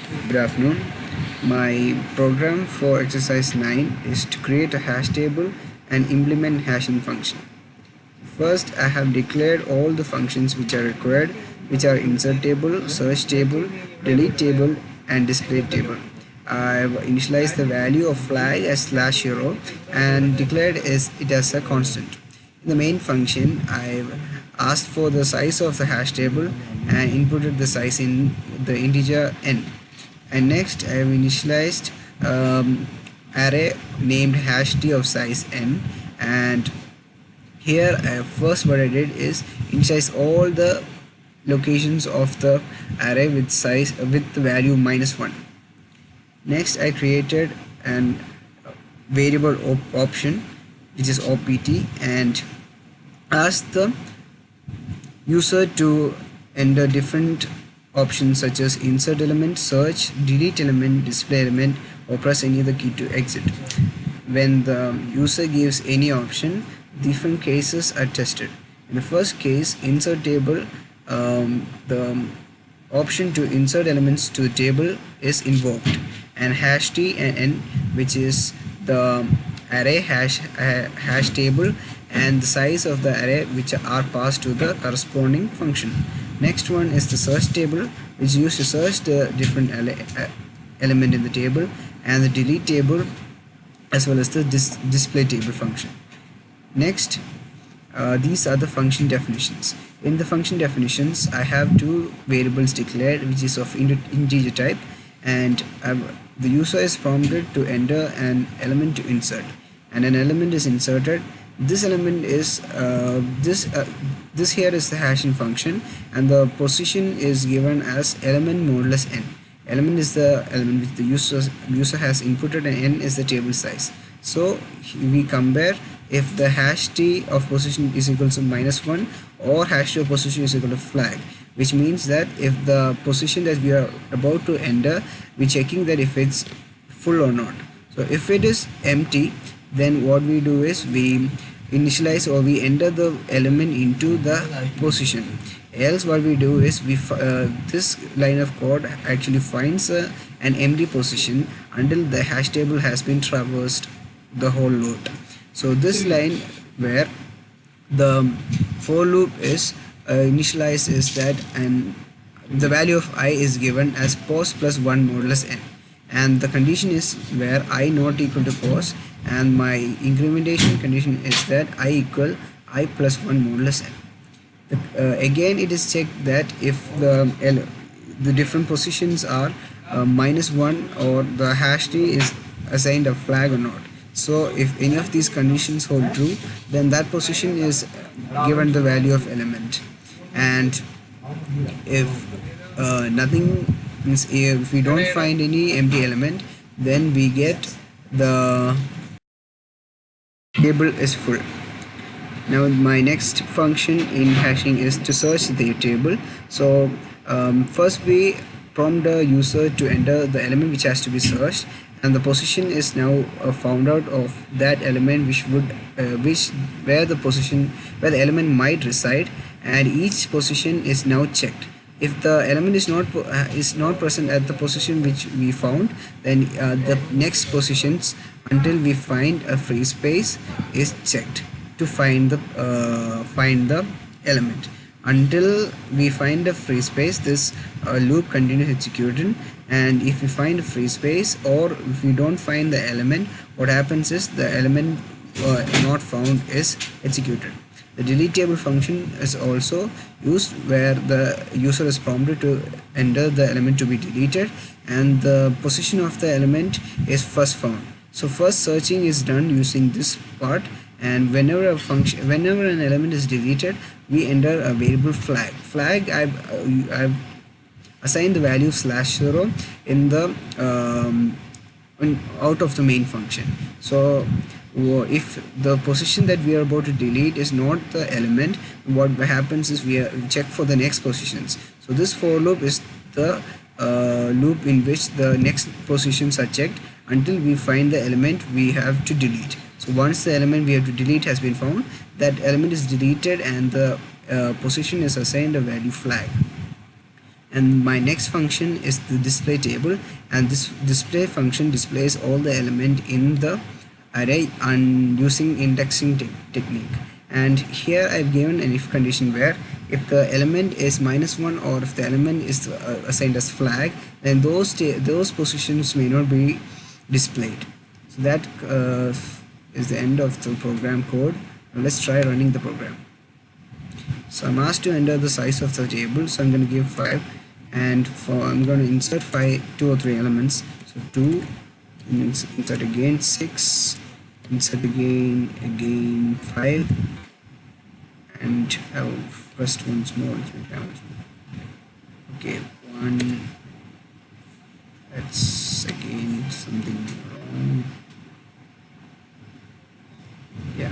Good afternoon. My program for exercise 9 is to create a hash table and implement hashing function. First, I have declared all the functions which are required, which are insert table, search table, delete table, and display table. I've initialized the value of flag as /0 and declared it as a constant. In the main function, I've asked for the size of the hash table and inputted the size in the integer n. And next I have initialized array named hash t of size n, and here first what I did is initialize all the locations of the array with size with the value -1. Next I created an variable option which is opt and asked the user to enter different options such as insert element, search, delete element, display element, or press any other key to exit. When the user gives any option, different cases are tested. In the first case, insert table, the option to insert elements to the table is invoked, and hash t and n, which is the array hash table and the size of the array, which are passed to the corresponding function. Next one is the search table, which is used to search the different element in the table, and the delete table as well as the display table function. Next, these are the function definitions. In the function definitions, I have two variables declared, which is of integer type, and the user is prompted to enter an element to insert, and an element is inserted. This element is this here is the hashing function, and the position is given as element modulus n. Element is the element which the user has inputted, and n is the table size. So we compare if the hash t of position is equal to -1 or hash t of position is equal to flag, which means that if the position that we are about to enter, we're checking that if it's full or not. So if it is empty, then what we do is we initialize or we enter the element into the position. Else what we do is this line of code actually finds an empty position until the hash table has been traversed the whole loop. So this line where the for loop is initialized is that, and the value of I is given as pos plus 1 modulus n, and the condition is where I not equal to pos, and my incrementation condition is that I equal I plus 1 modulus n. Again it is checked that if the different positions are -1 or the hash t is assigned a flag or not. So if any of these conditions hold true, then that position is given the value of element, and if nothing means if we don't find any empty element, then we get the table is full. Now my next function in hashing is to search the table. So first we prompt the user to enter the element which has to be searched, and the position is now found out of that element where the element might reside, and each position is now checked. If the element is not present at the position which we found, then the next positions until we find a free space is checked to find the element. Until we find a free space, this loop continues executing, and if we find a free space or if we don't find the element, what happens is the element not found is executed. The delete table function is also used where the user is prompted to enter the element to be deleted, and the position of the element is first found. So first searching is done using this part, and whenever an element is deleted, we enter a variable flag. I've assigned the value /0 in the out of the main function. So if the position that we are about to delete is not the element, what happens is we check for the next positions. So this for loop is the loop in which the next positions are checked until we find the element we have to delete. So once the element we have to delete has been found, that element is deleted and the position is assigned a value flag. And my next function is the display table, and this display function displays all the element in the array and using indexing technique. And here I've given an if condition where if the element is -1 or if the element is assigned as flag, then those positions may not be displayed. So that is the end of the program code. Now let's try running the program. So I'm asked to enter the size of the table, so I'm going to give 5, and I'm going to insert 2 or 3 elements. So 2, insert again 6, insert again 5, and I'll first once more. Okay, 1. That's again something wrong. Yeah.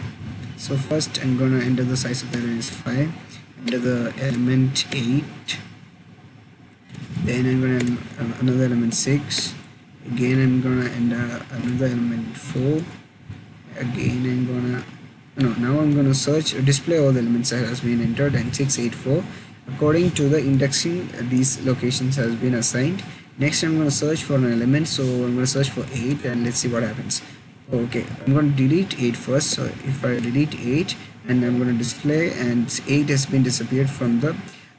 So first I'm gonna enter the size of the array is 5. Enter the element 8. Then I'm gonna another element 6. Again I'm gonna enter another element 4. Again I'm gonna now I'm gonna search display all the elements that has been entered, and 6, 8, 4. According to the indexing, these locations has been assigned. Next I'm gonna search for an element, so I'm gonna search for 8, and let's see what happens. Okay, I'm going to delete 8 first. So if I delete 8, and I'm going to display, and 8 has been disappeared from the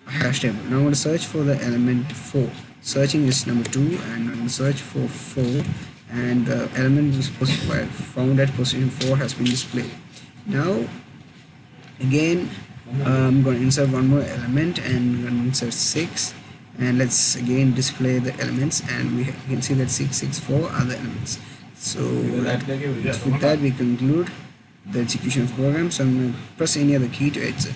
hash table. Now I'm going to search for the element 4. Searching is number 2, and I'm going to search for 4, and the element was found at position 4 has been displayed. Now again I'm going to insert one more element, and I'm going to insert 6, and let's again display the elements, and we can see that 6, 6, 4 are the elements. So with that we conclude the execution of the program. So I'm going to press any other key to exit.